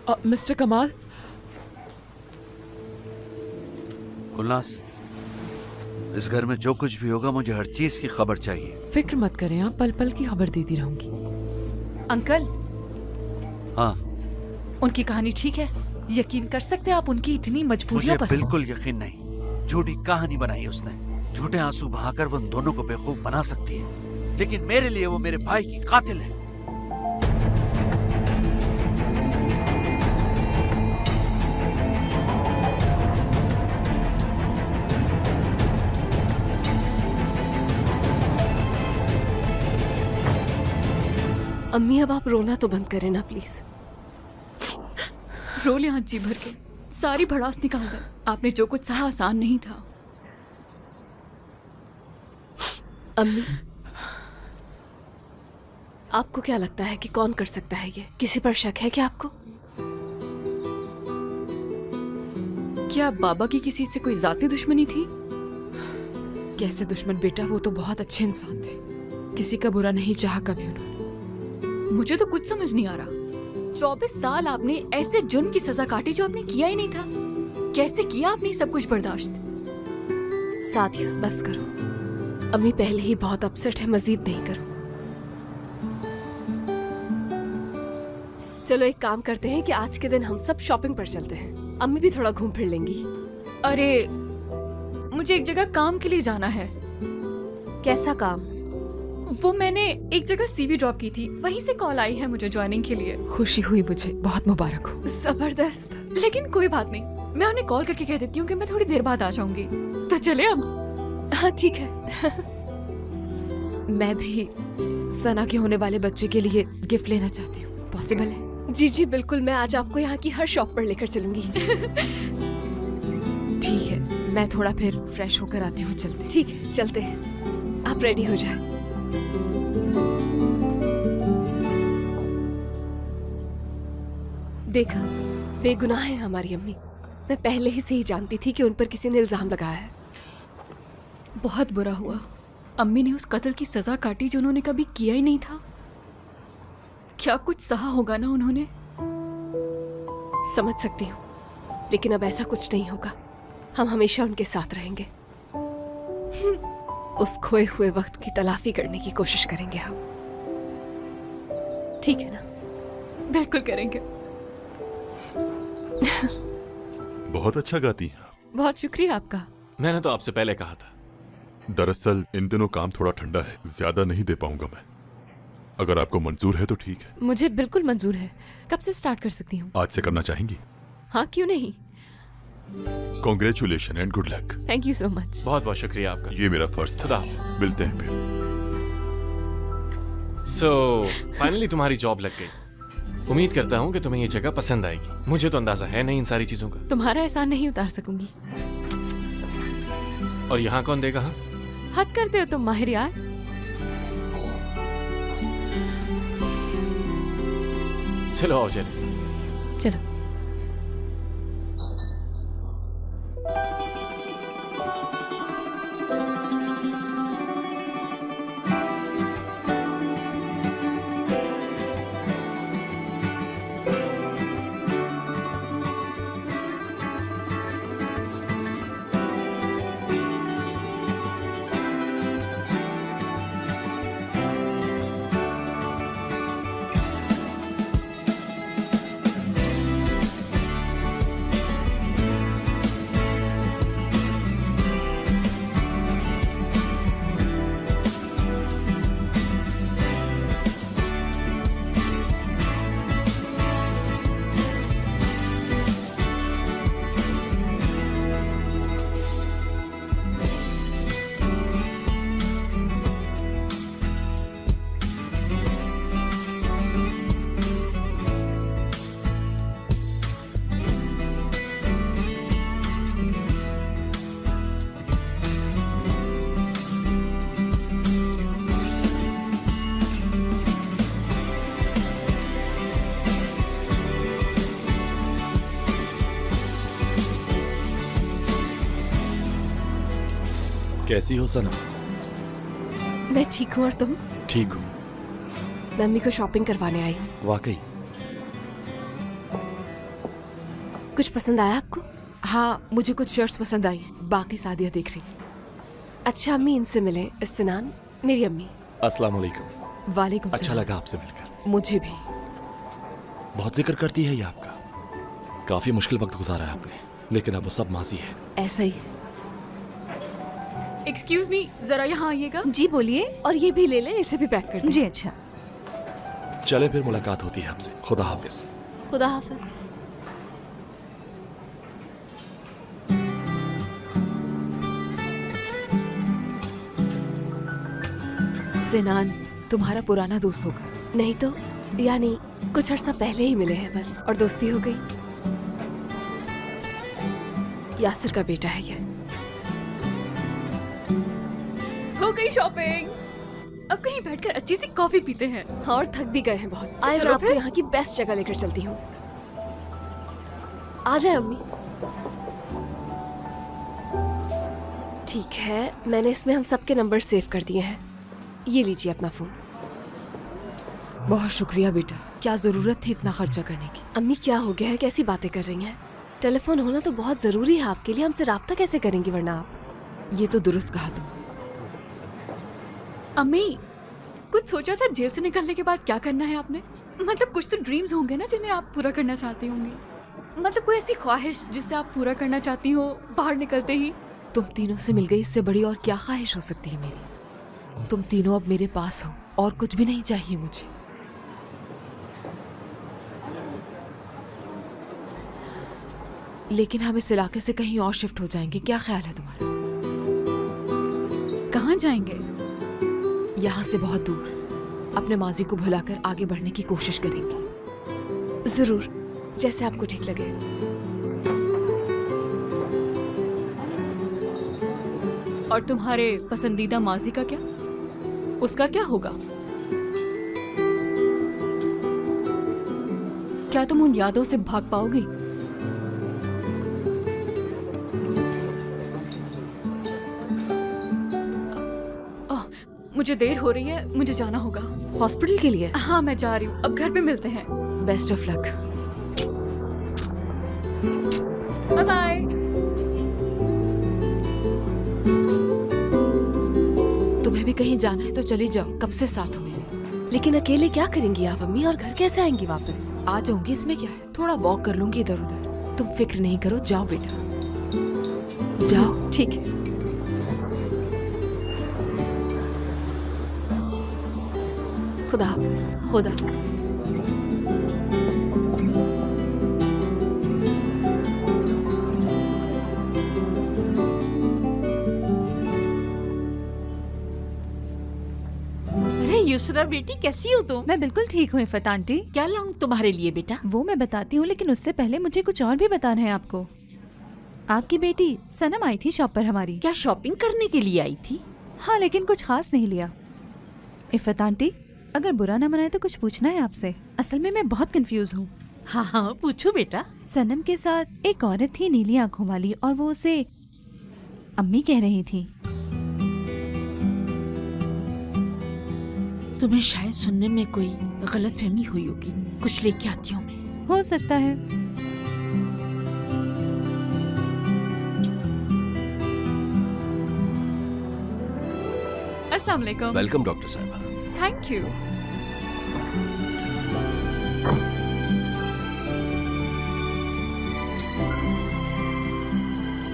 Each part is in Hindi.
मिस्टर कमाल। गुलनास, इस घर में जो कुछ भी होगा मुझे हर चीज की खबर चाहिए। फिक्र मत करें, आप पल पल की खबर देती रहूंगी। अंकल, हाँ, उनकी कहानी ठीक है? यकीन कर सकते हैं आप उनकी इतनी मजबूरियों मुझे पर? बिल्कुल यकीन नहीं। झूठी कहानी बनाई उसने, झूठे आंसू बहाकर वो उन दोनों को बेवकूफ बना सकती है, लेकिन मेरे लिए वो मेरे भाई की कातिल है। अम्मी, अब आप रोना तो बंद करें ना प्लीज। रो ले जी भर के, सारी भड़ास निकाल दे। आपने जो कुछ सहा आसान नहीं था। अम्मी, आपको क्या लगता है कि कौन कर सकता है ये? किसी पर शक है क्या आपको? क्या बाबा की किसी से कोई जाती दुश्मनी थी? कैसे दुश्मन बेटा, वो तो बहुत अच्छे इंसान थे, किसी का बुरा नहीं चाहा कभी उन्होंने। मुझे तो कुछ समझ नहीं आ रहा। 24 साल आपने ऐसे जुर्म की सजा काटी जो आपने किया ही नहीं था। कैसे किया आपने सब कुछ बर्दाश्त? सादिया, बस करो। अम्मी पहले ही बहुत अपसेट है, मजीद नहीं करो। चलो एक काम करते हैं कि आज के दिन हम सब शॉपिंग पर चलते हैं। अम्मी भी थोड़ा घूम फिर लेंगी। अरे, मुझे एक जगह काम के लिए जाना है। कैसा काम? वो मैंने एक जगह सीवी ड्रॉप की थी, वहीं से कॉल आई है मुझे ज्वाइनिंग के लिए। खुशी हुई मुझे, बहुत मुबारक हो। जबरदस्त। लेकिन कोई बात नहीं, मैं उन्हें कॉल करके कह देती हूँ कि मैं थोड़ी देर बाद आ जाऊंगी। तो चले अब? हाँ ठीक है। मैं भी सना के होने वाले बच्चे के लिए गिफ्ट लेना चाहती हूँ, पॉसिबल है? जी जी बिल्कुल, मैं आज आपको यहाँ की हर शॉप पर लेकर चलूंगी। ठीक है, मैं थोड़ा फिर फ्रेश होकर आती हूँ, चलते। ठीक है, चलते हैं। आप रेडी हो जाए। देखा, बेगुनाह है हमारी अम्मी। मैं पहले ही से ही जानती थी कि उन पर किसी ने इल्जाम लगाया है। बहुत बुरा हुआ, अम्मी ने उस कत्ल की सजा काटी जो उन्होंने कभी किया ही नहीं था। क्या कुछ सहा होगा ना उन्होंने? समझ सकती हूँ, लेकिन अब ऐसा कुछ नहीं होगा। हम हमेशा उनके साथ रहेंगे। उस खोए हुए वक्त की तलाफी करने की कोशिश करेंगे हम। ठीक है ना? बिल्कुल करेंगे। बहुत अच्छा गाती हैं आप। बहुत शुक्रिया आपका। मैंने तो आपसे पहले कहा था। दरअसल इन दिनों काम थोड़ा ठंडा है, ज्यादा नहीं दे पाऊंगा मैं। अगर आपको मंजूर है तो ठीक है। मुझे बिल्कुल मंजूर है। कब से स्टार्ट कर सकती हूँ? आज से करना चाहेंगी? हाँ, क्यों नहीं। Congratulation and good luck. Thank you so much. बहुत बहुत शुक्रिया आपका। ये मेरा फर्ज था। खुदा हाफिज। मिलते हैं फिर। फाइनली तुम्हारी जॉब लग गई। उम्मीद करता हूँ कि तुम्हें ये जगह पसंद आएगी। मुझे तो अंदाजा है नहीं इन सारी चीजों का। तुम्हारा एहसान नहीं उतार सकूंगी। और यहाँ कौन देगा? हाँ, हद करते हो तुम माहिर यार। चलो आओ चलो। चलो। कैसी हो सना? मैं ठीक हूँ, और तुम? ठीक हूँ। मैं अम्मी को शॉपिंग करवाने आई हूँ। वाकई? कुछ पसंद आया आपको? हाँ, मुझे कुछ शर्ट्स पसंद आई हैं, बाकी सादिया देख रही। अच्छा, अम्मी इनसे मिले, सिनान मेरी अम्मी। अस्सलाम वालेकुम। वालेकुम अच्छा सलाम। लगा आपसे मिलकर। मुझे भी। बहुत जिक्र करती है ये आपका। काफी मुश्किल वक्त गुजारा है आपने, लेकिन अब वो सब माजी है। ऐसा ही है। एक्सक्यूज मी, जरा यहाँ आइएगा। जी बोलिए। और ये भी ले लें, इसे भी पैक कर दें। जी अच्छा। चले फिर मुलाकात होती है आपसे। खुदा हाफिज। खुदा हाफिज। सिनान तुम्हारा पुराना दोस्त होगा। नहीं तो, यानी कुछ अर्सा पहले ही मिले हैं बस, और दोस्ती हो गई। यासिर का बेटा है ये। हो गई शॉपिंग। अब कहीं बैठकर अच्छी सी कॉफी पीते हैं। हाँ, और थक भी गए हैं बहुत। आए, मैं चलो आपको फिर। यहाँ की बेस्ट जगह लेकर चलती हूँ। आ जाए अम्मी। ठीक है, मैंने इसमें हम सबके नंबर सेव कर दिए हैं। ये लीजिए अपना फोन। बहुत शुक्रिया बेटा, क्या जरूरत थी इतना खर्चा करने की। अम्मी क्या हो गया है, कैसी बातें कर रही हैं? टेलीफोन होना तो बहुत जरूरी है आपके लिए, हमसे राब्ता कैसे करेंगी वरना आप? ये तो दुरुस्त कहा तुमने। अम्मी, कुछ सोचा था जेल से निकलने के बाद क्या करना है आपने? मतलब कुछ तो ड्रीम्स होंगे ना जिन्हें आप पूरा करना चाहती होंगी। मतलब कोई ऐसी ख्वाहिश जिससे आप पूरा करना चाहती हो बाहर निकलते ही। तुम तीनों से मिल गई, इससे बड़ी और क्या ख्वाहिश हो सकती है मेरी। तुम तीनों अब मेरे पास हो और कुछ भी नहीं चाहिए मुझे। लेकिन हम इस इलाके से कहीं और शिफ्ट हो जाएंगे, क्या ख्याल है तुम्हारा? कहाँ जाएंगे? यहाँ से बहुत दूर, अपने माजी को भुलाकर आगे बढ़ने की कोशिश करेंगे। जरूर, जैसे आपको ठीक लगे। और तुम्हारे पसंदीदा माजी का क्या? उसका क्या होगा? क्या तुम उन यादों से भाग पाओगी? मुझे देर हो रही है, मुझे जाना होगा हॉस्पिटल के लिए? हाँ, मैं जा रही हूँ। अब घर पे मिलते हैं। Best of luck. Bye bye. तुम्हें भी कहीं जाना है तो चली जाओ, कब से साथ हो मेरे। लेकिन अकेले क्या करेंगी आप अम्मी, और घर कैसे आएंगी वापस? आ जाऊंगी, इसमें क्या है, थोड़ा वॉक कर लूंगी इधर उधर। तुम फिक्र नहीं करो, जाओ बेटा जाओ। ठीक है। खुदा हाफिज। खुदा हाफिज। अरे युसरा बेटी, कैसी हो तुम? मैं बिल्कुल ठीक हूँ इफ़त आंटी। क्या लाऊं तुम्हारे लिए बेटा? वो मैं बताती हूँ, लेकिन उससे पहले मुझे कुछ और भी बताना है आपको। आपकी बेटी सनम आई थी शॉप पर हमारी। क्या शॉपिंग करने के लिए आई थी? हाँ, लेकिन कुछ खास नहीं लिया। इफ़त आंटी, अगर बुरा ना मनाए तो कुछ पूछना है आपसे। असल में मैं बहुत कंफ्यूज हूँ। हाँ हाँ, पूछो बेटा। सनम के साथ एक औरत थी नीली आंखों वाली, और वो उसे अम्मी कह रही थी। तुम्हें शायद सुनने में कोई गलतफहमी हुई होगी। कुछ लेके आती हूँ मैं। हो सकता है। अस्सलाम वालेकुम। वेलकम डॉक्टर साहब। Thank you.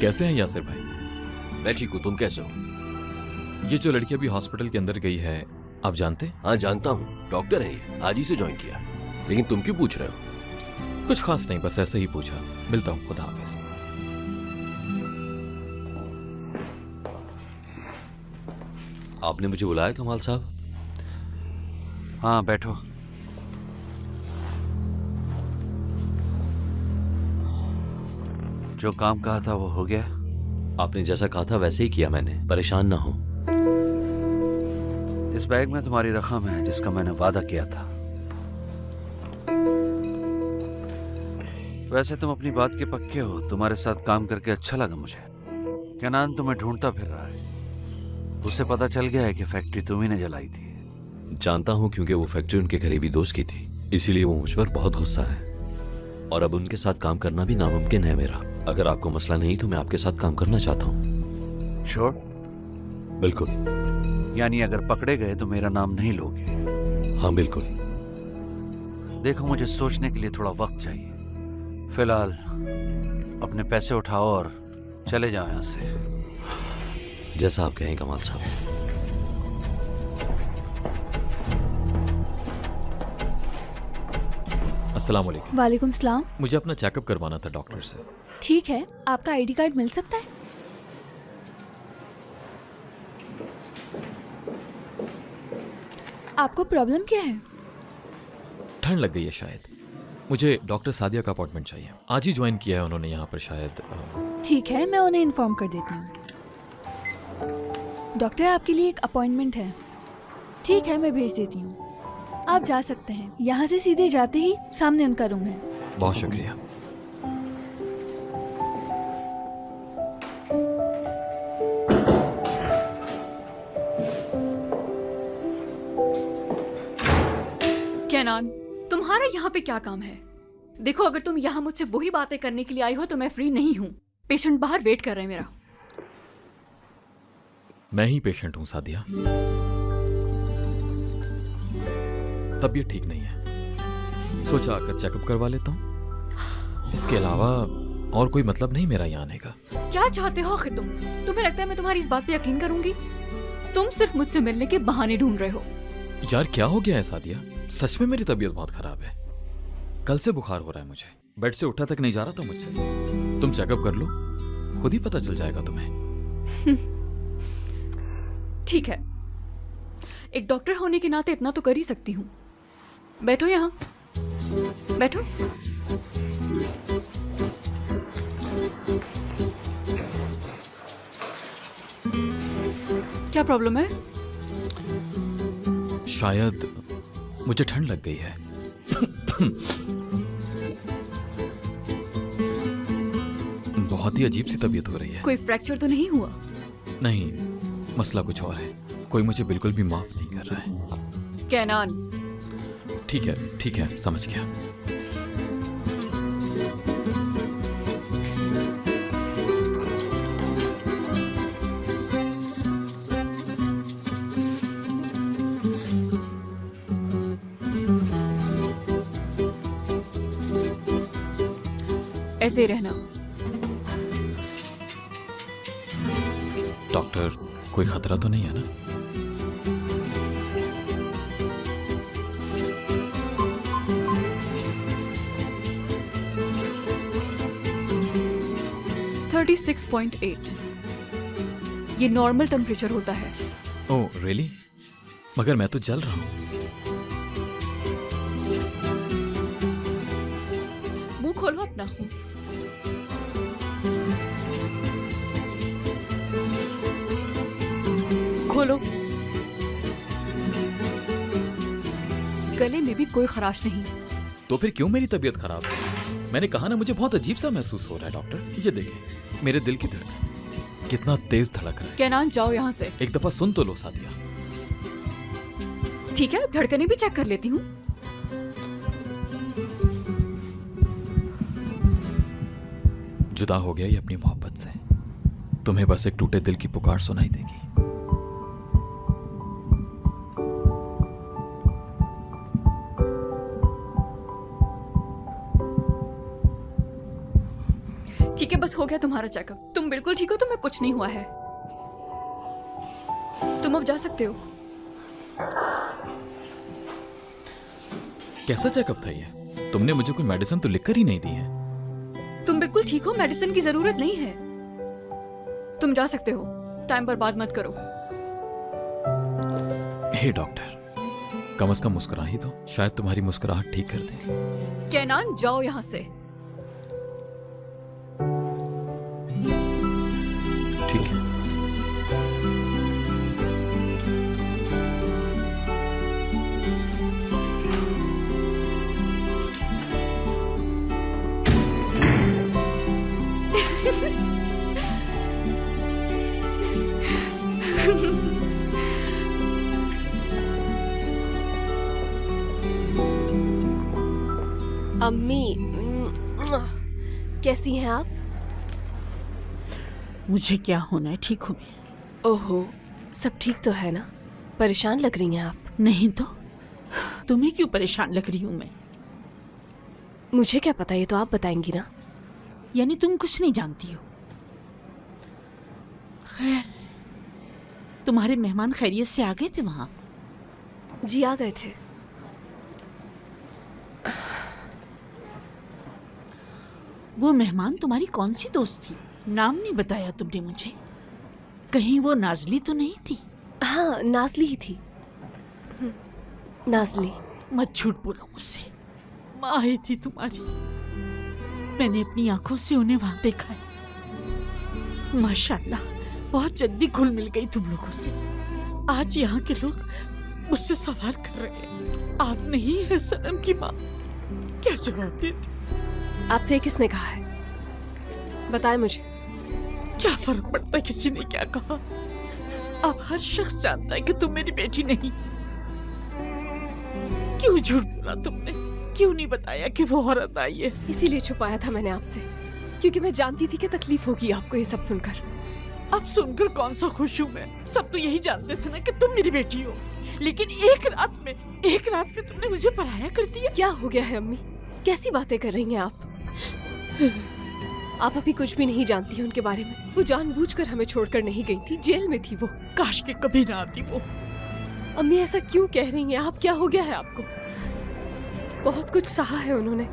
कैसे हैं यासिर भाई? मैं ठीक हूँ, तुम कैसे हो? ये जो लड़की अभी हॉस्पिटल के अंदर गई है, आप जानते हैं? हाँ जानता हूँ, डॉक्टर है ये, आज ही से ज्वाइन किया। लेकिन तुम क्यों पूछ रहे हो? कुछ खास नहीं, बस ऐसे ही पूछा। मिलता हूँ, खुदा हाफिज। आपने मुझे बुलाया कमाल साहब? हाँ बैठो। जो काम कहा था वो हो गया? आपने जैसा कहा था वैसे ही किया मैंने, परेशान ना हो। इस बैग में तुम्हारी रकम है जिसका मैंने वादा किया था। वैसे तुम अपनी बात के पक्के हो, तुम्हारे साथ काम करके अच्छा लगा मुझे। केनान तुम्हें ढूंढता फिर रहा है, उससे पता चल गया है कि फैक्ट्री तुम्ही ने जलाई थी। जानता हूं, क्योंकि वो फैक्ट्री उनके करीबी दोस्त की थी, इसीलिए वो मुझ पर बहुत गुस्सा है। और अब उनके साथ काम करना भी नामुमकिन है मेरा। अगर आपको मसला नहीं तो मैं आपके साथ काम करना चाहता हूँ। श्योर? बिल्कुल। यानी अगर पकड़े गए तो मेरा नाम नहीं लोगे? हाँ बिल्कुल। देखो, मुझे सोचने के लिए थोड़ा वक्त चाहिए। फिलहाल अपने पैसे उठाओ और चले जाओ यहाँ से। जैसा आप कहें कमाल साहब। अस्सलाम वालेकुम। वालेकुम सलाम। मुझे अपना चेकअप करवाना था डॉक्टर से। ठीक है, आपका आईडी कार्ड मिल सकता है? आपको प्रॉब्लम क्या है? ठंड लग गई है शायद। मुझे डॉक्टर सादिया का अपॉइंटमेंट चाहिए। आज ही ज्वाइन किया है उन्होंने यहाँ पर शायद। ठीक है, मैं उन्हें इन्फॉर्म कर देती हूँ। डॉक्टर, आपके लिए एक अपॉइंटमेंट है। ठीक है, मैं भेज देती हूँ। आप जा सकते हैं। यहाँ से सीधे जाते ही सामने उनका रूम है। बहुत शुक्रिया। कैनान, तुम्हारा यहाँ पे क्या काम है? देखो, अगर तुम यहाँ मुझसे वही बातें करने के लिए आई हो तो मैं फ्री नहीं हूँ। पेशेंट बाहर वेट कर रहे हैं मेरा। मैं ही पेशेंट हूँ सादिया। तबीयत ठीक नहीं है, सोचा आकर चेकअप करवा लेता हूँ। इसके अलावा और कोई मतलब नहीं मेरा यहाँ आने का। क्या चाहते हो आखिर तुम? तुम्हें लगता है मैं तुम्हारी इस बात पे यकीन करूंगी? तुम सिर्फ मुझसे मिलने के बहाने ढूंढ रहे हो। यार क्या हो गया है सादिया? सच में मेरी तबीयत बहुत खराब है। कल से बुखार हो रहा है मुझे। बेड से उठा तक नहीं जा रहा था मुझसे। तुम चेकअप कर लो, खुद ही पता चल जाएगा तुम्हें। ठीक है, एक डॉक्टर होने के नाते इतना तो कर ही सकती हूँ। बैठो यहाँ, बैठो। क्या प्रॉब्लम है? शायद मुझे ठंड लग गई है। बहुत ही अजीब सी तबीयत हो रही है। कोई फ्रैक्चर तो नहीं हुआ? नहीं, मसला कुछ और है। कोई मुझे बिल्कुल भी माफ नहीं कर रहा है। कैनान। ठीक है, समझ गया। ऐसे ही रहना। डॉक्टर, कोई खतरा तो नहीं है ना? थर्टी 36.8 ये नॉर्मल टेम्परेचर होता है। Oh really? मगर मैं तो जल रहा हूँ। मुंह खोलो अपना। खोलो। गले में भी कोई खराश नहीं। तो फिर क्यों मेरी तबीयत खराब है? मैंने कहा ना, मुझे बहुत अजीब सा महसूस हो रहा है डॉक्टर। ये देखिए, मेरे दिल की धड़कन कितना तेज धड़क रहा है। कैनान, जाओ यहाँ से। एक दफा सुन तो लो सादिया। ठीक है, धड़कनें भी चेक कर लेती हूँ। जुदा हो गया ये अपनी मोहब्बत से। तुम्हें बस एक टूटे दिल की पुकार सुनाई देगी। ठीक है, बस हो गया तुम्हारा चेकअप। तुम बिल्कुल ठीक हो, तुम्हें कुछ नहीं हुआ है। तुम अब जा सकते हो। कैसा चेकअप था ये? तुमने मुझे कोई मेडिसिन तो लिखकर ही नहीं दी है। तुम बिल्कुल ठीक हो, मेडिसिन की जरूरत नहीं है। तुम जा सकते हो। टाइम बर्बाद मत करो। हे डॉक्टर, कम से कम मुस्कुरा ही दो, शायद तुम्हारी मुस्कुराहट ठीक कर दे। कैनान, जाओ यहाँ से। ठीक है। अम्मी, कैसी हैं आप? मुझे क्या होना है, ठीक हूँ मैं। ओहो, सब ठीक तो है ना? परेशान लग रही हैं आप। नहीं तो तुम्हें क्यों परेशान लग रही हूँ मैं? मुझे क्या पता, ये तो आप बताएंगी ना। यानी तुम कुछ नहीं जानती हो। खैर, तुम्हारे मेहमान खैरियत से आ गए थे वहां? जी आ गए थे। वो मेहमान तुम्हारी कौन सी दोस्त थी? नाम नहीं बताया तुमने मुझे। कहीं वो नाजली तो नहीं थी? हाँ, नाजली ही थी। नाजली। मत झूठ बोलो मुझसे। माँ आई थी तुम्हारी, मैंने अपनी आंखों से उन्हें वहां देखा है। माशाल्लाह, बहुत जल्दी घुल मिल गई तुम लोगों से। आज यहाँ के लोग मुझसे सवाल कर रहे हैं, आप नहीं है सनम की माँ। क्या जवाब देती? आपसे किसने कहा है? बताएं मुझे। क्या फर्क पड़ता है किसी ने क्या कहा? अब हर शख्स जानता है कि तुम मेरी बेटी नहीं। क्यों झूठ बोला तुमने? क्यों नहीं बताया कि वो औरत आई है? इसीलिए छुपाया था मैंने आपसे, क्योंकि मैं जानती थी कि तकलीफ होगी आपको ये सब सुनकर। अब सुनकर कौन सा खुश हूँ मैं? सब तो यही जानते थे ना कि तुम मेरी बेटी हो, लेकिन एक रात में तुमने मुझे पराया कर दिया। क्या हो गया है अम्मी? कैसी बातें कर रही हैं आप? आप अभी कुछ भी नहीं जानती हैं उनके बारे में। वो जानबूझकर हमें छोड़कर नहीं गई थी, जेल में थी वो। काश के कभी ना आती वो। अम्मी ऐसा क्यों कह रही हैं आप? क्या हो गया है आपको? बहुत कुछ सहा है उन्होंने।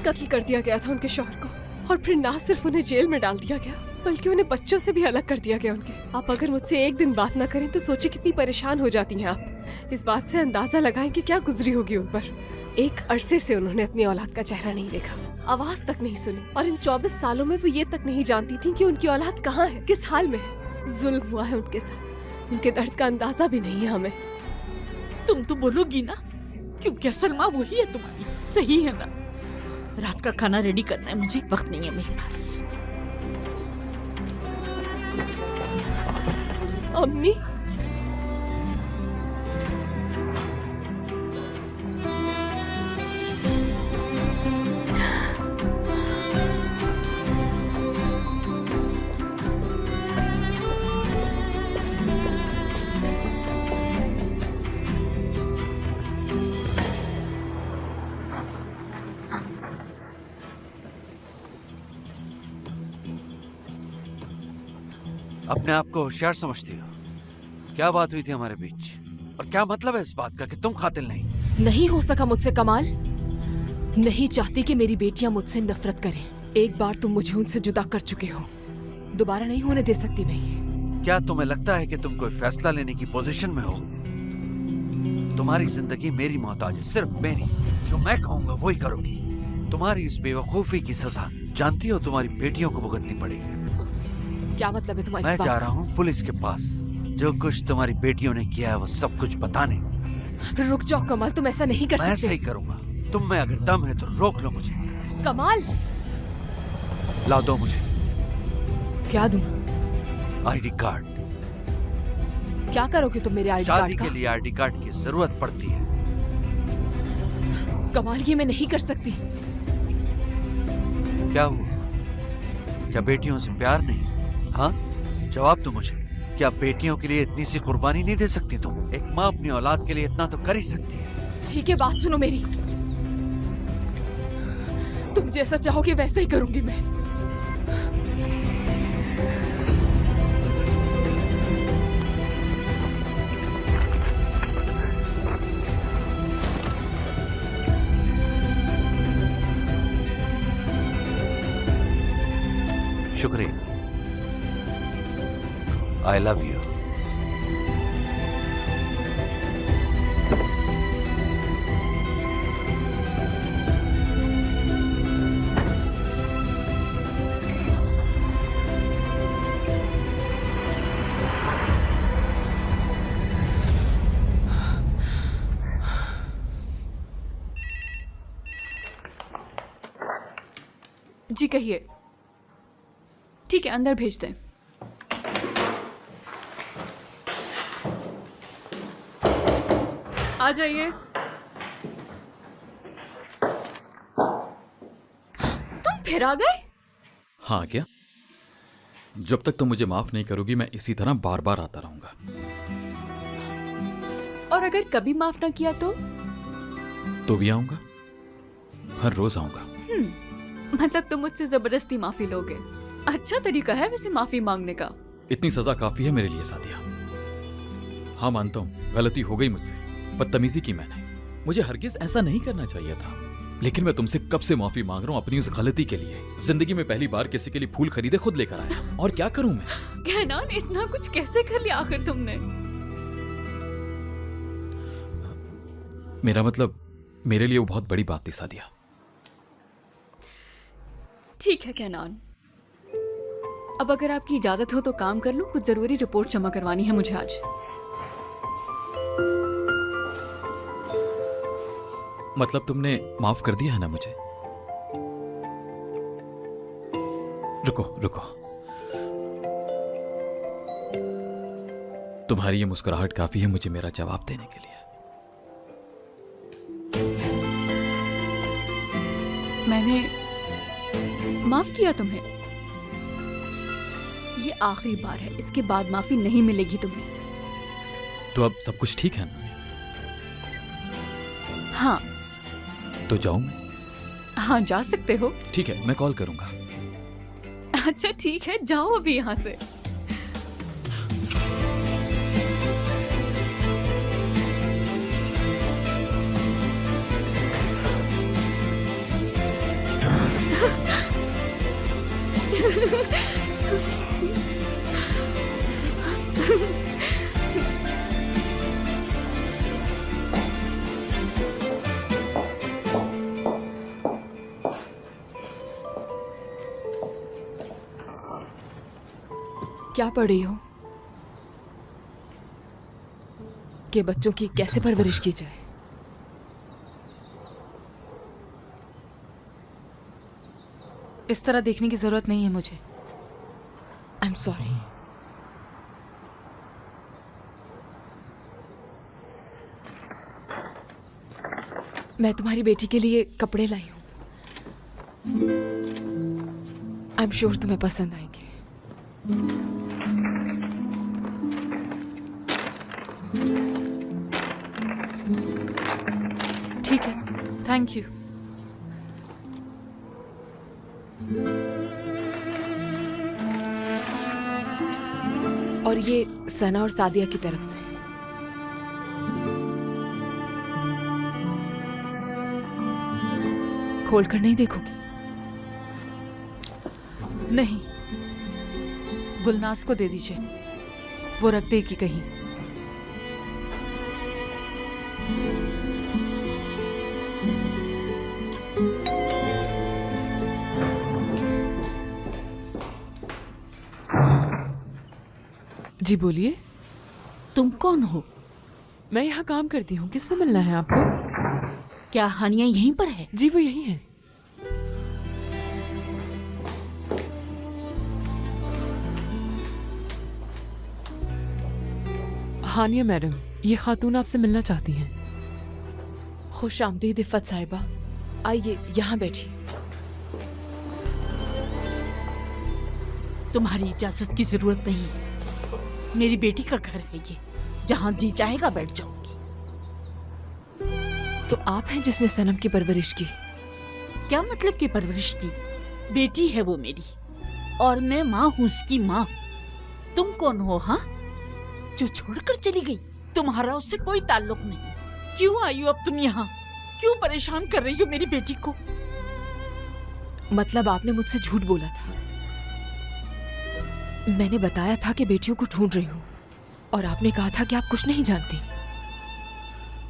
कत्ल कर दिया गया था उनके शौहर को, और फिर ना सिर्फ उन्हें जेल में डाल दिया गया, बल्कि उन्हें बच्चों से भी अलग कर दिया गया उनके। आप अगर मुझसे एक दिन बात ना करें तो सोचे कितनी परेशान हो जाती हैं आप। इस बात से अंदाजा लगाएं कि क्या गुजरी होगी उन पर। एक अरसे से उन्होंने अपनी औलाद का चेहरा नहीं देखा, आवाज तक नहीं सुनी, और इन 24 सालों में वो ये तक नहीं जानती थी कि उनकी औलाद कहाँ है, किस हाल में है। जुल्म हुआ है उनके साथ, उनके दर्द का अंदाजा भी नहीं है हमें। तुम तो बोलोगी ना, क्योंकि असल माँ वही है तुम्हारी, सही है ना? रात का खाना रेडी करना है मुझे, वक्त नहीं है मेरे पास। अम्मी, अपने आप को होशियार समझती हो? क्या बात हुई थी हमारे बीच, और क्या मतलब है इस बात का कि तुम कातिल नहीं? नहीं हो सका मुझसे कमाल। नहीं चाहती कि मेरी बेटियां मुझसे नफरत करें। एक बार तुम मुझे उनसे जुदा कर चुके हो, दोबारा नहीं होने दे सकती मैं ये। क्या तुम्हें लगता है कि तुम कोई फैसला लेने की पोजीशन में हो? तुम्हारी जिंदगी मेरी मोहताज है, सिर्फ मेरी। जो मैं कहूंगा वही करोगी। तुम्हारी इस बेवकूफी की सजा जानती हो तुम्हारी बेटियों को भुगतनी पड़ेगी। क्या मतलब है तुम्हारी मैं इस बात जा का? रहा हूँ पुलिस के पास। जो कुछ तुम्हारी बेटियों ने किया है वो सब कुछ बताने। रुक जाओ कमाल, तुम ऐसा नहीं कर मैं सकते। सही करूंगा। तुम में अगर दम है तो रोक लो मुझे। कमाल, ला दो मुझे क्या दूं? ID card. क्या करोगे तुम मेरे आईडी शादी कार्ड के का? लिए आईडी कार्ड की जरूरत पड़ती है। कमाल, ये मैं नहीं कर सकती। क्या हुआ? क्या बेटियों से प्यार नहीं? हाँ, जवाब दो मुझे। क्या बेटियों के लिए इतनी सी कुर्बानी नहीं दे सकती तुम? एक माँ अपनी औलाद के लिए इतना तो कर ही सकती है। ठीक है, बात सुनो मेरी। तुम जैसा चाहोगे वैसा ही करूंगी मैं। शुक्रिया। I love you. जी कहिए। ठीक है, अंदर भेज दें। आ जाइए। फिर आ गए? हाँ क्या? जब तक तुम मुझे माफ नहीं करोगी मैं इसी तरह बार बार आता रहूंगा। और अगर कभी माफ ना किया तो भी आऊंगा, हर रोज आऊंगा। मतलब तुम मुझसे जबरदस्ती माफी लोगे? अच्छा तरीका है वैसे माफी मांगने का। इतनी सजा काफी है मेरे लिए सादिया। हाँ मानता हूँ गलती हो गई मुझसे, बदतमीजी की मैंने। मुझे हरगिज ऐसा नहीं करना चाहिए था, लेकिन मैं तुमसे कब से माफी मांग रहा हूँ अपनी उस गलती के लिए। जिंदगी में पहली बार किसी के लिए फूल खरीदे खुद लेकर आया, और क्या करूं मैं? कहनान इतना कुछ कैसे कर लिया आखिर तुमने? मेरा मतलब मेरे लिए वो बहुत बड़ी बात थी सादिया। ठीक है कहनान, अब अगर आपकी इजाजत हो तो काम कर लूं। कुछ जरूरी रिपोर्ट जमा करवानी है मुझे आज। मतलब तुमने माफ कर दिया है ना मुझे? रुको रुको, तुम्हारी ये मुस्कुराहट काफी है मुझे मेरा जवाब देने के लिए। मैंने माफ किया तुम्हें, ये आखिरी बार है, इसके बाद माफी नहीं मिलेगी तुम्हें। तो अब सब कुछ ठीक है ना? हाँ। तो जाऊं मैं? हाँ जा सकते हो। ठीक है, मैं कॉल करूंगा। अच्छा ठीक है, जाओ अभी यहाँ से। क्या पढ़ी हो कि बच्चों की कैसे परवरिश की जाए? इस तरह देखने की जरूरत नहीं है मुझे। I am sorry. मैं तुम्हारी बेटी के लिए कपड़े लाई हूं। आई एम श्योर तुम्हें पसंद आएंगे। ठीक है, थैंक यू। और ये सना और सादिया की तरफ से। खोलकर नहीं देखोगी? नहीं, गुलनाज को दे दीजिए, वो रख देगी कहीं। जी बोलिए। तुम कौन हो? मैं यहाँ काम करती हूँ, किससे मिलना है आपको? क्या हानिया यहीं पर है? जी वो यहीं है। हानिया मैडम, ये खातून आपसे मिलना चाहती हैं। खुश आमदीद इफ़त साहिबा, आइए यहाँ बैठिए। तुम्हारी इजाजत की जरूरत नहीं है, मेरी बेटी का घर है ये, जहाँ जी चाहेगा बैठ जाऊंगी। तो आप हैं जिसने सनम की परवरिश की? क्या मतलब की परवरिश की? बेटी है वो मेरी, और मैं माँ हूँ उसकी माँ। तुम कौन हो हाँ, जो छोड़कर चली गई? तुम्हारा उससे कोई ताल्लुक नहीं। क्यों आई हो अब तुम यहाँ? क्यों परेशान कर रही हो मेरी बेटी को? मतलब आपने मुझसे झूठ बोला था। मैंने बताया था कि बेटियों को ढूंढ रही हूँ, और आपने कहा था कि आप कुछ नहीं जानती।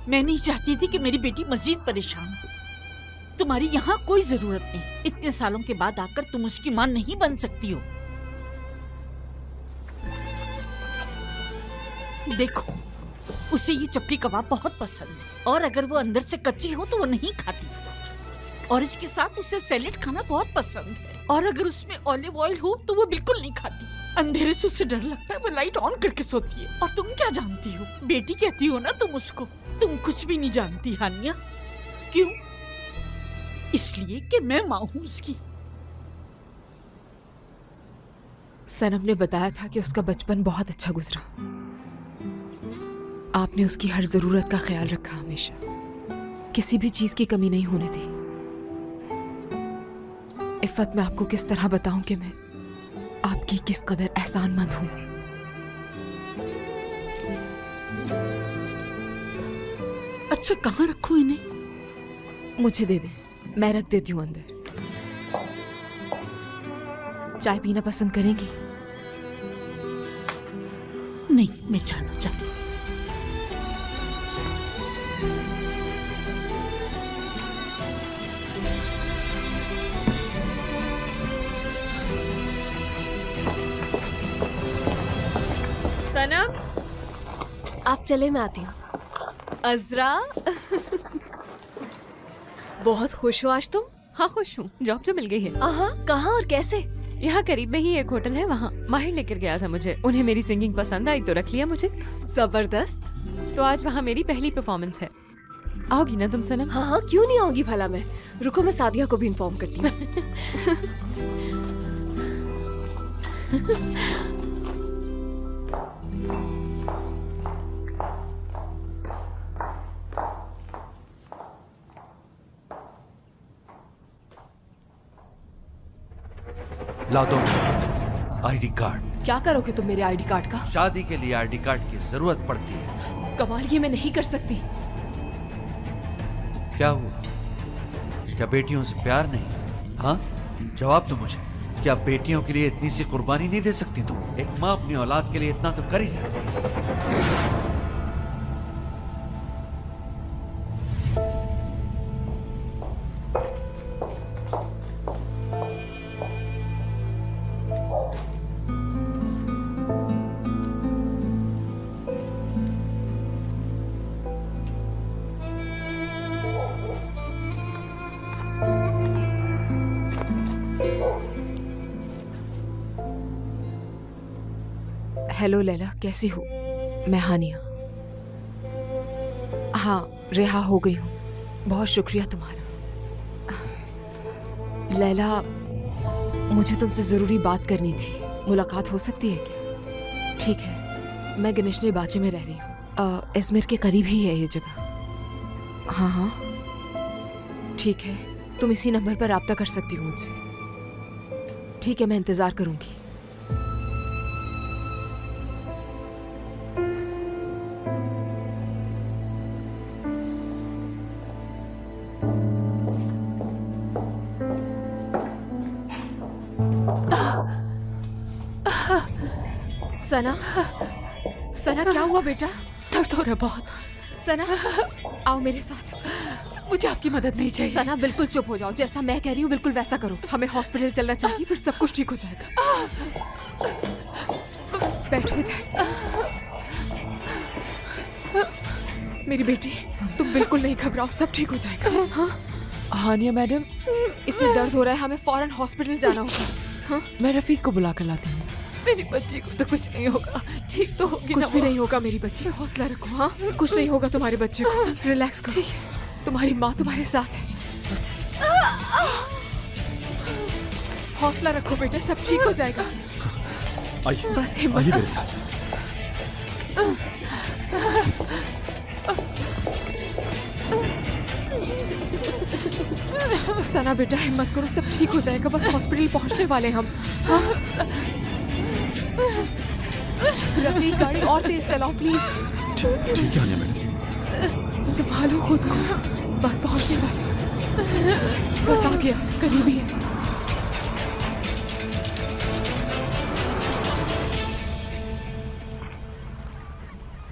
मैं नहीं चाहती थी कि मेरी बेटी मजीद परेशान हो। तुम्हारी यहाँ कोई जरूरत नहीं। इतने सालों के बाद आकर तुम उसकी माँ नहीं बन सकती हो। देखो, उसे ये चपटी कबाब बहुत पसंद है, और अगर वो अंदर से कच्ची हो तो वो नहीं खाती। और इसके साथ उसे सैलेड खाना बहुत पसंद है, और अगर उसमें ऑलिव ऑयल हो तो वो बिल्कुल नहीं खाती। अंधेरे से उसे डर लगता है, वो लाइट ऑन करके सोती है। और तुम क्या जानती हो? बेटी कहती हो ना तुम उसको। तुम कुछ भी नहीं जानती हानिया। क्यों? इसलिए कि मैं माँ हूँ उसकी। सनम ने बताया था कि उसका बचपन बहुत अच्छा गुजरा। आपने उसकी हर जरूरत का ख्याल रखा, हमेशा किसी भी चीज की कमी नहीं होने दी। इफ़त, मैं आपको किस तरह बताऊं कि मैं आपकी किस कदर एहसानमंद हूं। अच्छा, कहाँ रखूं इन्हें? मुझे दे दे, मैं रख देती हूँ अंदर। चाय पीना पसंद करेंगी? नहीं, मैं जाना चाहती हूँ। सनम, आप चले, मैं आती हूँ। अजरा, बहुत खुश हो आज तुम? हाँ, खुश हूँ। जॉब तो मिल गई है। कहाँ और कैसे? यहाँ करीब में ही एक होटल है, वहाँ माहिर लेकर गया था मुझे। उन्हें मेरी सिंगिंग पसंद आई तो रख लिया मुझे। जबरदस्त। तो आज वहाँ मेरी पहली परफॉर्मेंस है। आओगी ना तुम सनम? हाँ, क्यों नहीं आऊंगी भला मैं। रुको, मैं सादिया को भी इन्फॉर्म करती हूँ। ला दो आईडी कार्ड। क्या करोगे तुम मेरे आईडी कार्ड का? शादी के लिए आईडी कार्ड की जरूरत पड़ती है। कमाल, ये मैं नहीं कर सकती। क्या हुआ? क्या बेटियों से प्यार नहीं? हाँ, जवाब दो मुझे। क्या बेटियों के लिए इतनी सी कुर्बानी नहीं दे सकती तुम? एक माँ अपनी औलाद के लिए इतना तो कर ही सकती है। हेलो लैला, कैसी हो? मैं हानिया। हाँ, रिहा हो गई हूँ। बहुत शुक्रिया तुम्हारा। लैला, मुझे तुमसे ज़रूरी बात करनी थी। मुलाकात हो सकती है क्या? ठीक है, मैं गणेशनी बाचे में रह रही हूँ। इज़मिर के करीब ही है ये जगह। हाँ हाँ, ठीक है। तुम इसी नंबर पर रब्ता कर सकती हो मुझसे। ठीक है, मैं इंतज़ार करूँगी। सना, सना क्या हुआ बेटा? दर्द हो रहा है बहुत। सना, आओ मेरे साथ। मुझे आपकी मदद नहीं चाहिए। सना, बिल्कुल चुप हो जाओ। जैसा मैं कह रही हूँ बिल्कुल वैसा करो। हमें हॉस्पिटल चलना चाहिए, फिर सब कुछ ठीक हो जाएगा। बैठो इधर। मेरी बेटी, तुम बिल्कुल नहीं घबराओ, सब ठीक हो जाएगा। हाँ हानिया मैडम, इसे दर्द हो रहा है, हमें फौरन हॉस्पिटल जाना होगा। हाँ? मैं रफीक को बुला कर लाती हूँ। मेरी बच्ची को तो कुछ नहीं होगा, ठीक तो होगी ना? कुछ भी नहीं होगा मेरी बच्ची, हौसला रखो। हाँ, कुछ नहीं होगा तुम्हारे बच्चे को। रिलैक्स करो, तुम्हारी माँ तुम्हारे साथ है। हौसला रखो बेटा, सब ठीक हो जाएगा। आइए, बस हिम्मत। आइए मेरे साथ। सना बेटा, हिम्मत करो, सब ठीक हो जाएगा। बस हॉस्पिटल पहुंचने वाले हम। हाँ? रफीक, गाड़ी और तेज चलाओ प्लीज। ठीक है आनिया मैडम। संभालो खुद को, बस पहुंचने वाले। बस आ गया, करीब ही है।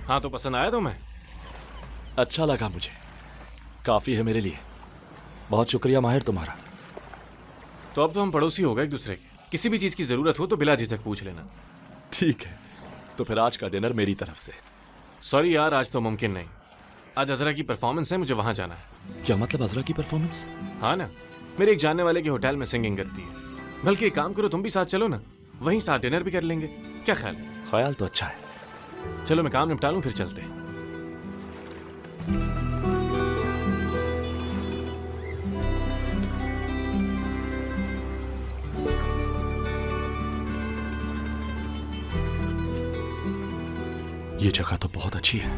हाँ, तो पसंद आया तुम्हें? अच्छा लगा मुझे, काफी है मेरे लिए। बहुत शुक्रिया माहिर तुम्हारा। तो अब तो हम पड़ोसी हो गए एक दूसरे के। किसी भी चीज की जरूरत हो तो बिला झिझक पूछ लेना। ठीक है, तो फिर आज का डिनर मेरी तरफ से। सॉरी यार, आज तो मुमकिन नहीं। आज अजरा की परफॉर्मेंस है, मुझे वहां जाना है। क्या मतलब अजरा की परफॉर्मेंस? हाँ ना, मेरे एक जानने वाले के होटल में सिंगिंग करती है। बल्कि एक काम करो, तुम भी साथ चलो ना, वहीं साथ डिनर भी कर लेंगे। क्या ख्याल है? ख्याल तो अच्छा है। चलो मैं काम निपटा लूं, फिर चलते हैं। ये जगह तो बहुत अच्छी है।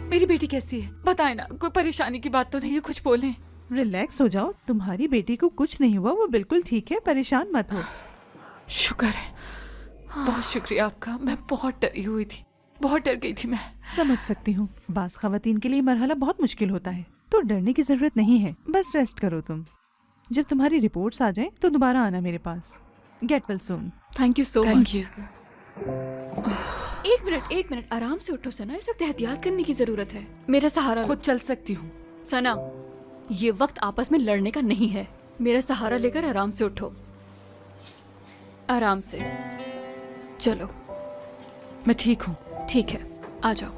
मेरी बेटी कैसी है बताए ना, कोई परेशानी की बात तो नहीं है, कुछ बोलें। रिलैक्स हो जाओ, तुम्हारी बेटी को कुछ नहीं हुआ, वो बिल्कुल ठीक है, परेशान मत हो। शुक्र है, बहुत शुक्रिया आपका। मैं बहुत डरी हुई थी, बहुत डर गई थी मैं। समझ सकती हूँ, बास खवातीन के लिए मरहला बहुत मुश्किल होता है, तो डरने की जरूरत नहीं है, बस रेस्ट करो तुम। जब तुम्हारी रिपोर्ट्स आ जाएं तो दोबारा आना मेरे पास। Get well soon. Thank you so thank much. You. एक मिनट आराम से उठो सना, इस वक्त एहतियात करने की जरूरत है। मेरा सहारा खुद चल सकती हूँ। सना, ये वक्त आपस में लड़ने का नहीं है। मेरा सहारा लेकर आराम से उठो, आराम से चलो। मैं ठीक हूँ। ठीक है, आ जाओ।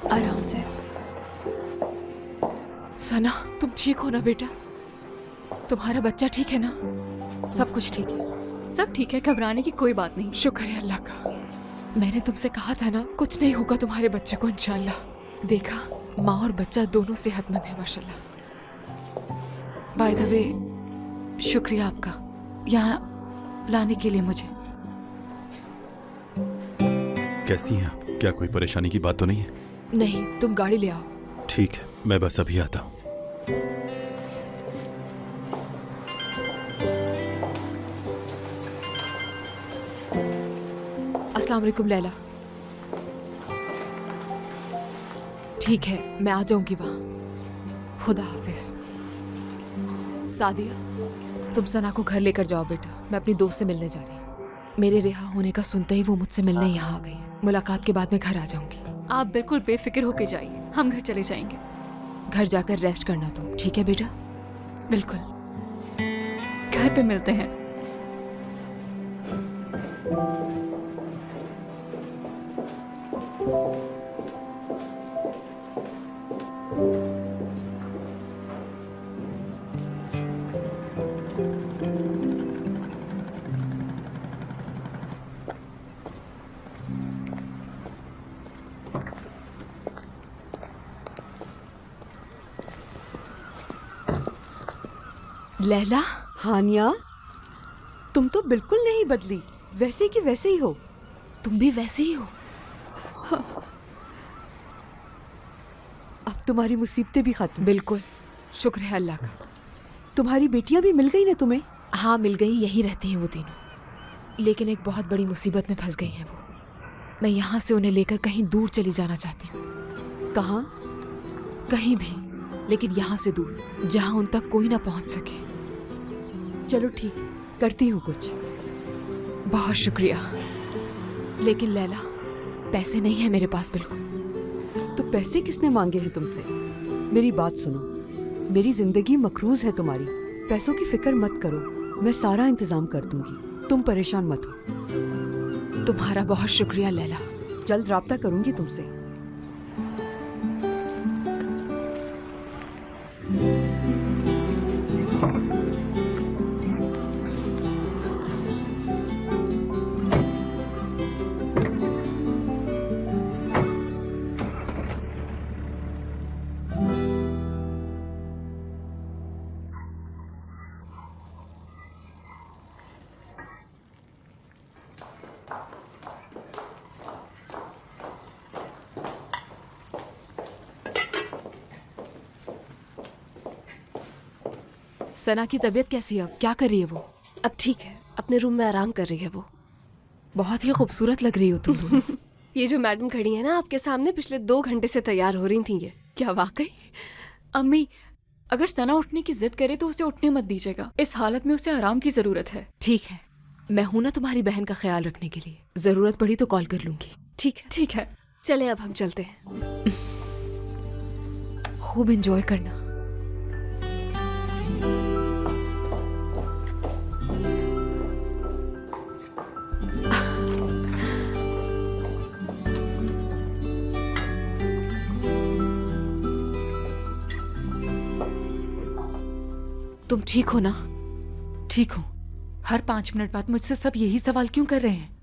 आराम से। सना, तुम ठीक हो ना बेटा? तुम्हारा बच्चा ठीक है ना? सब कुछ ठीक है। सब ठीक है, घबराने की कोई बात नहीं। शुक्र है अल्लाह का। मैंने तुमसे कहा था ना, कुछ नहीं होगा तुम्हारे बच्चे को इंशाल्लाह। देखा, माँ और बच्चा दोनों सेहतमंद है माशाल्लाह। बाय द वे, शुक्रिया आपका यहाँ लाने के लिए मुझे। कैसी हैं आप? क्या कोई परेशानी की बात तो नहीं है? नहीं, तुम गाड़ी ले आओ। ठीक है, मैं बस अभी आता हूँ। अस्सलाम वालेकुम लैला। ठीक है, मैं आ जाऊंगी वहाँ। खुदा हाफिज। सादिया, तुम सना को घर लेकर जाओ बेटा, मैं अपनी दोस्त से मिलने जा रही हूँ। मेरे रिहा होने का सुनते ही वो मुझसे मिलने यहाँ आ गई है। मुलाकात के बाद मैं घर आ जाऊंगी। आप बिल्कुल बेफिक्र होके जाइए, हम घर चले जाएंगे। घर जाकर रेस्ट करना तुम, ठीक है बेटा? बिल्कुल। घर पे मिलते हैं। लैला, हानिया, तुम तो बिल्कुल नहीं बदली, वैसे की वैसे ही हो। तुम भी वैसे ही हो। अब तुम्हारी मुसीबतें भी खत्म। बिल्कुल, शुक्र है अल्लाह का। तुम्हारी बेटियां भी मिल गई ना तुम्हें? हाँ, मिल गई, यहीं रहती हैं वो तीनों। लेकिन एक बहुत बड़ी मुसीबत में फंस गई हैं वो। मैं यहाँ से उन्हें लेकर कहीं दूर चली जाना चाहती हूँ। कहाँ? कहीं भी, लेकिन यहाँ से दूर, जहाँ उन तक कोई ना पहुँच सके। चलो ठीक, करती हूँ कुछ। बहुत शुक्रिया। लेकिन लैला, पैसे नहीं है मेरे पास बिल्कुल। तो पैसे किसने मांगे हैं तुमसे? मेरी बात सुनो, मेरी जिंदगी मकरूज है तुम्हारी, पैसों की फिक्र मत करो, मैं सारा इंतजाम कर दूंगी, तुम परेशान मत हो। तुम्हारा बहुत शुक्रिया लैला। जल्द राब्ता करूंगी तुमसे। सना की तबीयत कैसी है अब? क्या कर रही है वो? अब ठीक है, अपने रूम में आराम कर रही है वो। बहुत ही खूबसूरत लग रही हो तुम दोनों। ये जो मैडम खड़ी है ना आपके सामने, पिछले 2 घंटे से तैयार हो रही थी ये। क्या वाकई? अम्मी, अगर सना उठने की जिद करे तो उसे उठने मत दीजिएगा, इस हालत में उसे आराम की जरूरत है। ठीक है, मैं हूं ना तुम्हारी बहन का ख्याल रखने के लिए, जरूरत पड़ी तो कॉल कर लूंगी। ठीक है, ठीक है। चले अब हम चलते हैं। खूब एंजॉय करना। तुम ठीक हो ना? ठीक हूँ। हर 5 मिनट बाद मुझसे सब यही सवाल क्यों कर रहे हैं?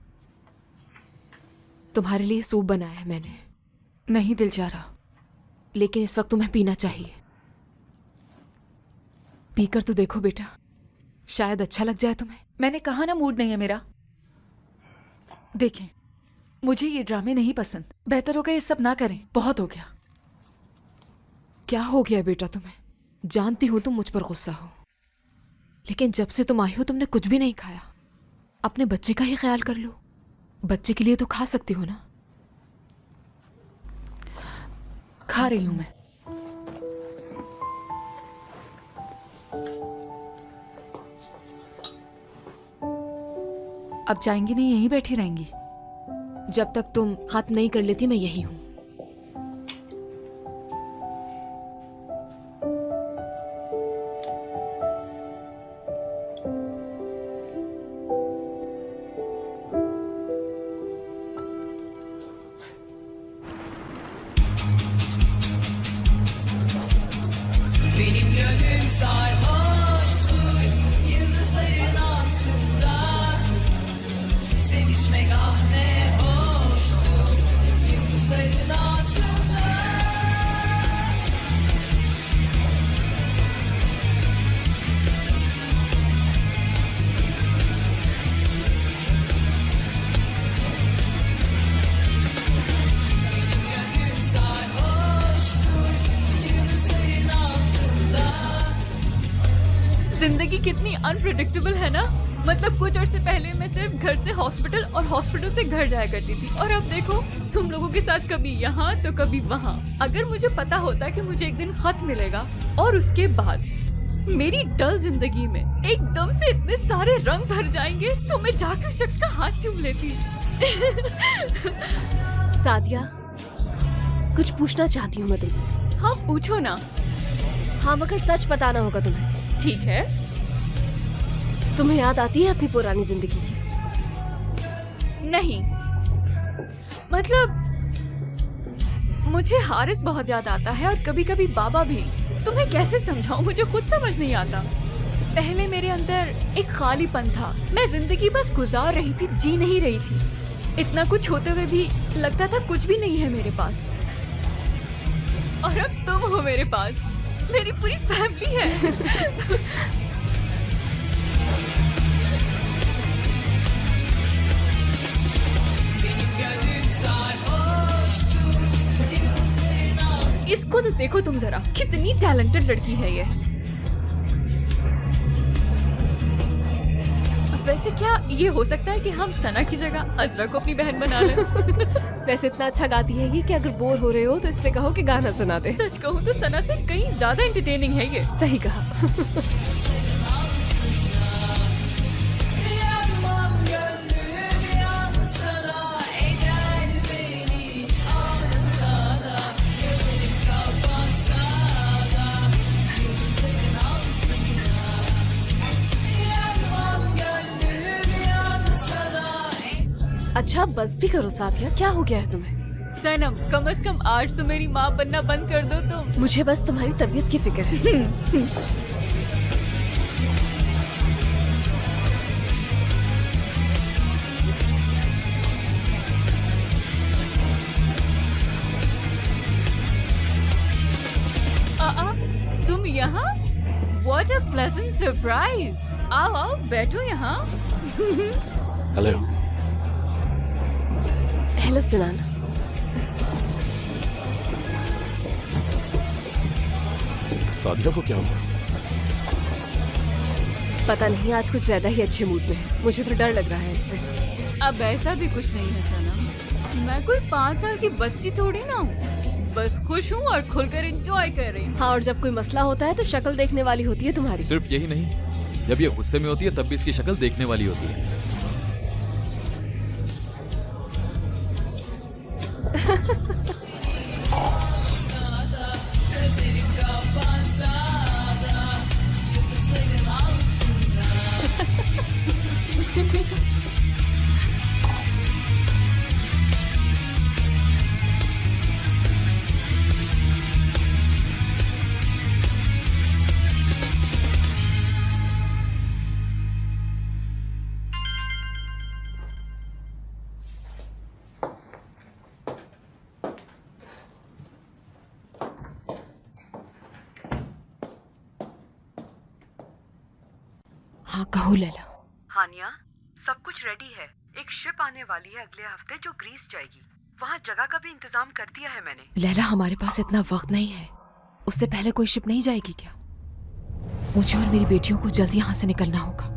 तुम्हारे लिए सूप बनाया है मैंने। नहीं दिल जा रहा। लेकिन इस वक्त तुम्हें पीना चाहिए। पीकर तो देखो बेटा, शायद अच्छा लग जाए तुम्हें। मैंने कहा ना मूड नहीं है मेरा। देखें, मुझे ये ड्रामे नहीं पसंद। बेहतर होगा ये सब ना करें, बहुत हो गया। क्या हो गया बेटा तुम्हें? जानती हूं तुम मुझ पर गुस्सा हो, लेकिन जब से तुम आई हो तुमने कुछ भी नहीं खाया। अपने बच्चे का ही ख्याल कर लो। बच्चे के लिए तो खा सकती हो ना। खा रही हूं मैं। अब जाएंगी नहीं, यहीं बैठी रहेंगी? जब तक तुम खत्म नहीं कर लेती मैं यही हूं। जिंदगी कितनी अनप्रिडिक्टेबल है ना। मतलब कुछ अर्से पहले मैं सिर्फ घर से हॉस्पिटल और हॉस्पिटल से घर जाया करती थी, और अब देखो तुम लोगों के साथ कभी यहाँ तो कभी वहाँ। अगर मुझे पता होता कि मुझे एक दिन खत मिलेगा और उसके बाद मेरी डल जिंदगी में एकदम से इतने सारे रंग भर जाएंगे, तो मैं जाकर उस शख्स का हाथ चूम लेती। सादिया, कुछ पूछना चाहती हूँ मैं तुमसे। हाँ पूछो ना। हाँ, मगर सच बताना होगा तुम्हें। ठीक है। तुम्हें याद आती है अपनी पुरानी जिंदगी की? नहीं, मतलब मुझे हारिस बहुत याद आता है और कभी कभी बाबा भी। तुम्हें कैसे समझाऊं, मुझे खुद समझ नहीं आता। पहले मेरे अंदर एक खालीपन था। मैं जिंदगी बस गुजार रही थी, जी नहीं रही थी। इतना कुछ होते हुए भी लगता था कुछ भी नहीं है मेरे पास। और अब तुम हो मेरे पास, मेरी पूरी फैमिली है। इसको तो देखो तुम जरा, कितनी टैलेंटेड लड़की है ये। वैसे क्या ये हो सकता है कि हम सना की जगह अजरा को अपनी बहन बना लें? वैसे इतना अच्छा गाती है ये कि अगर बोर हो रहे हो तो इससे कहो कि गाना सुना दे। सच कहूँ तो सना से कहीं ज्यादा एंटरटेनिंग है ये। सही कहा। अच्छा बस भी करो साथिया, क्या हो गया है तुम्हें? सनम, कम से कम आज तो मेरी माँ बनना बंद कर दो तुम। मुझे बस तुम्हारी तबीयत की फिक्र है। तुम यहाँ? What a pleasant surprise! आओ आओ बैठो यहाँ। हेलो। हेलो सिनान। सादिया को क्या हुआ? पता नहीं, आज कुछ ज्यादा ही अच्छे मूड में है। मुझे तो डर लग रहा है इससे। अब ऐसा भी कुछ नहीं है सनम, मैं कोई 5 साल की बच्ची थोड़ी ना हूँ। बस खुश हूँ और खुलकर एंजॉय कर रही हूँ। हाँ, और जब कोई मसला होता है तो शक्ल देखने वाली होती है तुम्हारी। सिर्फ यही नहीं, जब ये गुस्से में होती है तब भी इसकी शक्ल देखने वाली होती है। हाँ कहो लैला। हानिया, सब कुछ रेडी है। एक शिप आने वाली है अगले हफ्ते जो ग्रीस जाएगी। वहाँ जगह का भी इंतजाम कर दिया है मैंने। लैला हमारे पास इतना वक्त नहीं है, उससे पहले कोई शिप नहीं जाएगी क्या? मुझे और मेरी बेटियों को जल्दी यहाँ से निकलना होगा।